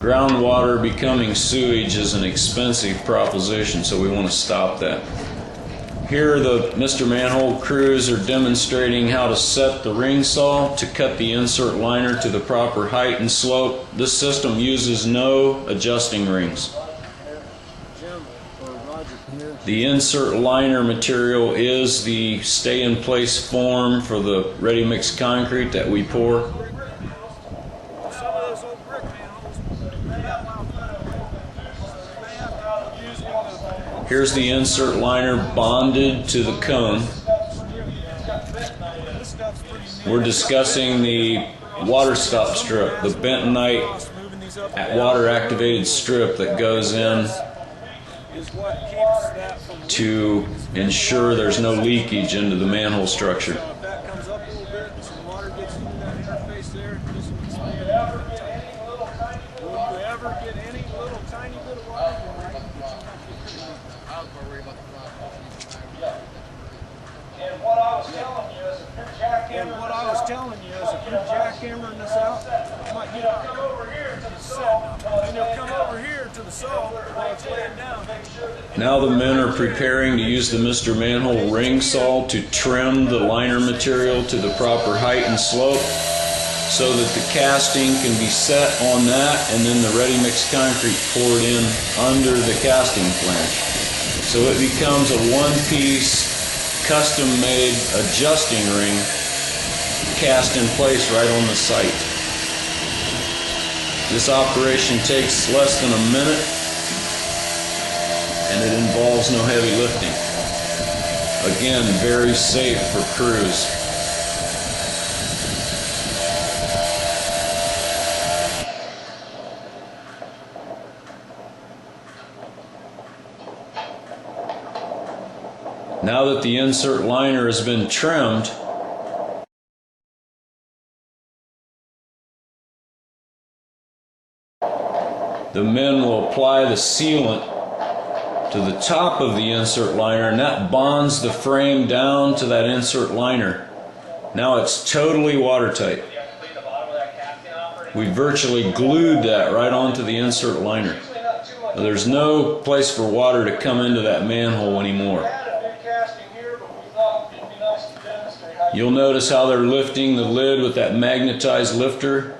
Groundwater becoming sewage is an expensive proposition, so we want to stop that. Here the Mr. Manhole crews are demonstrating how to set the ring saw to cut the insert liner to the proper height and slope. This system uses no adjusting rings. The insert liner material is the stay-in-place form for the ready-mix concrete that we pour. Here's the insert liner bonded to the cone. We're discussing the water stop strip, the bentonite water activated strip that goes in to ensure there's no leakage into the manhole structure. And what I was telling you is if you're jackhammering this out, you might get it come over here to the saw, and you'll come over here to the saw while it's laying down. Now the men are preparing to use the Mr. Manhole ring saw to trim the liner material to the proper height and slope so that the casting can be set on that and then the ready-mix concrete poured in under the casting flange. So it becomes a one-piece custom-made adjusting ring cast in place right on the site. This operation takes less than a minute and it involves no heavy lifting. Again, very safe for crews. Now that the insert liner has been trimmed, the men will apply the sealant to the top of the insert liner, and that bonds the frame down to that insert liner. Now it's totally watertight. We virtually glued that right onto the insert liner. There's no place for water to come into that manhole anymore. You'll notice how they're lifting the lid with that magnetized lifter.